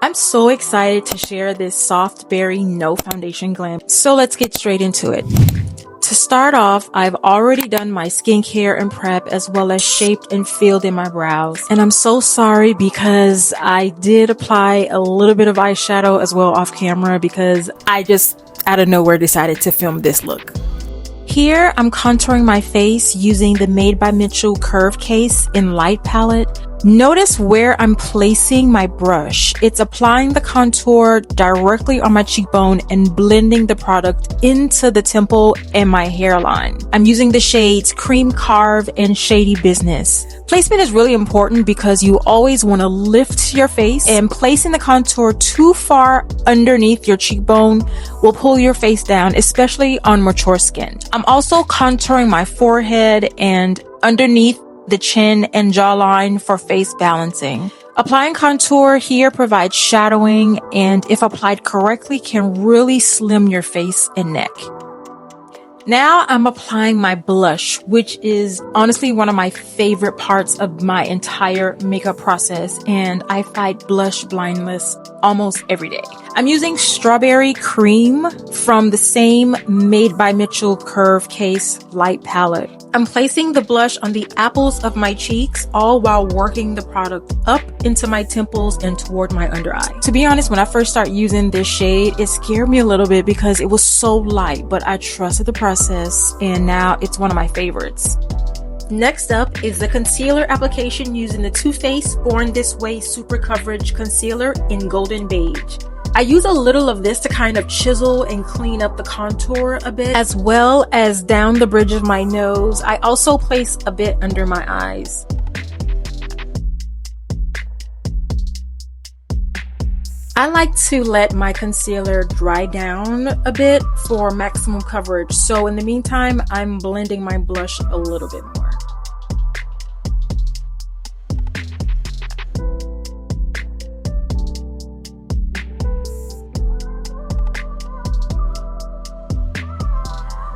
I'm so excited to share this soft berry no foundation glam. So let's get straight into it. To start off, I've already done my skincare and prep as well as shaped and filled in my brows. And I'm so sorry because I did apply a little bit of eyeshadow as well off camera because I just out of nowhere decided to film this look. Here, I'm contouring my face using the Made by Mitchell Curve Case in Light Palette. Notice where I'm placing my brush. It's applying the contour directly on my cheekbone and blending the product into the temple and my hairline. I'm using the shades Cream Carve and Shady Business. Placement is really important because you always want to lift your face, and placing the contour too far underneath your cheekbone will pull your face down, especially on mature skin. I'm also contouring my forehead and underneath the chin and jawline for face balancing. Applying contour here provides shadowing, and if applied correctly, can really slim your face and neck. Now I'm applying my blush, which is honestly one of my favorite parts of my entire makeup process, and I fight blush blindness almost every day. I'm using Strawberry Cream from the same Made by Mitchell Curve Case Light Palette. I'm placing the blush on the apples of my cheeks, all while working the product up into my temples and toward my under eye. To be honest, when I first started using this shade, it scared me a little bit because it was so light, but I trusted the process and now it's one of my favorites. Next up is the concealer application using the Too Faced Born This Way Super Coverage Concealer in Golden Beige. I use a little of this to kind of chisel and clean up the contour a bit, as well as down the bridge of my nose. I also place a bit under my eyes. I like to let my concealer dry down a bit for maximum coverage. So in the meantime, I'm blending my blush a little bit more.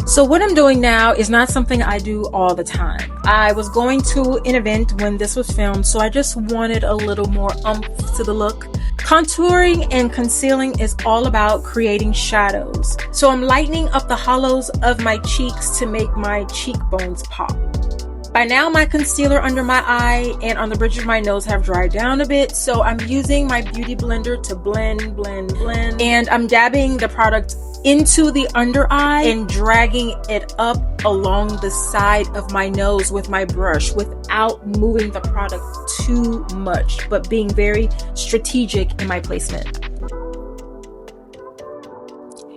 So what I'm doing now is not something I do all the time. I was going to an event when this was filmed, so I just wanted a little more oomph to the look. Contouring and concealing is all about creating shadows. So I'm lightening up the hollows of my cheeks to make my cheekbones pop. By now, my concealer under my eye and on the bridge of my nose have dried down a bit, so I'm using my beauty blender to blend. And I'm dabbing the product into the under eye and dragging it up along the side of my nose with my brush without moving the product too much, but being very strategic in my placement.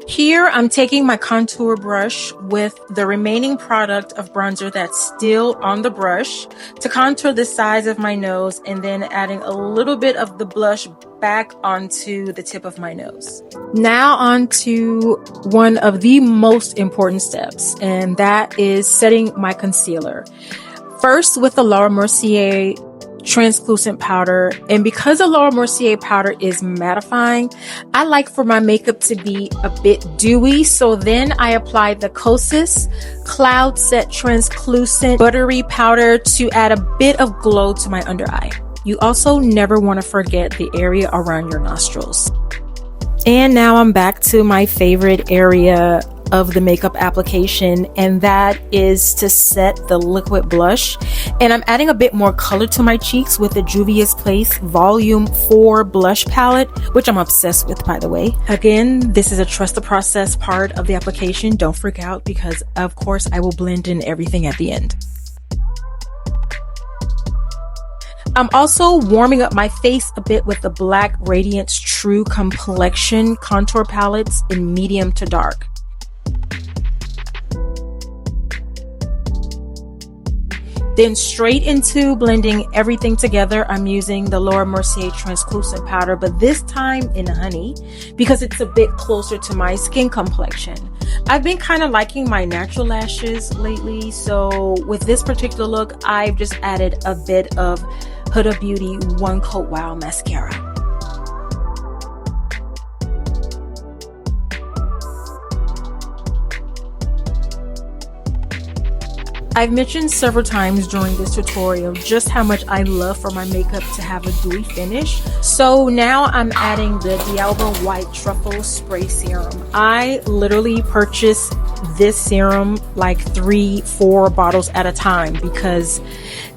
Here, I'm taking my contour brush with the remaining product of bronzer that's still on the brush to contour the sides of my nose, and then adding a little bit of the blush back onto the tip of my nose. Now on to one of the most important steps, and that is setting my concealer. First with the Laura Mercier translucent powder, and because the Laura Mercier powder is mattifying, I like for my makeup to be a bit dewy, so then I apply the KOSAS Cloud Set Translucent Buttery Powder to add a bit of glow to my under eye. You also never want to forget the area around your nostrils. And now I'm back to my favorite area of the makeup application, and that is to set the liquid blush. And I'm adding a bit more color to my cheeks with the Juvia's Place Volume 4 blush palette, which I'm obsessed with, by the way. Again, this is a trust the process part of the application. Don't freak out because of course I will blend in everything at the end. I'm also warming up my face a bit with the Black Radiance True Complexion contour palettes in medium to dark. Then straight into blending everything together, I'm using the Laura Mercier translucent powder, but this time in honey because it's a bit closer to my skin complexion. I've been kind of liking my natural lashes lately, so with this particular look, I've just added a bit of Huda Beauty One Coat Wow mascara. I've mentioned several times during this tutorial just how much I love for my makeup to have a dewy finish. So now I'm adding the D'Alba White Truffle Spray Serum. I literally purchase this serum like 3-4 bottles at a time because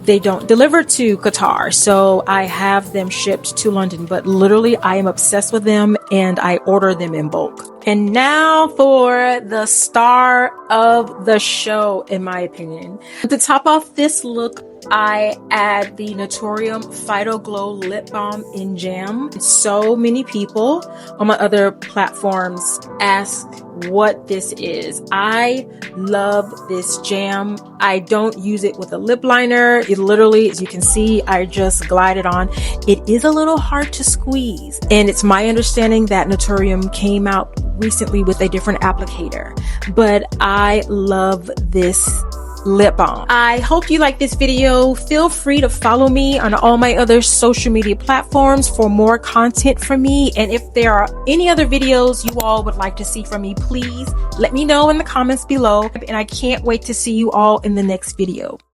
they don't deliver to Qatar, so I have them shipped to London, but literally I am obsessed with them and I order them in bulk. And now for the star of the show, in my opinion. To top off this look, I add the Naturium Phyto Glow Lip Balm in Jam. So many people on my other platforms ask what this is. I love this jam. I don't use it with a lip liner. It literally, as you can see, I just glide it on. It is a little hard to squeeze. And it's my understanding that Naturium came out recently with a different applicator, but I love this lip balm. I hope you like this video. Feel free to follow me on all my other social media platforms for more content from me. And if there are any other videos you all would like to see from me, please let me know in the comments below. And I can't wait to see you all in the next video.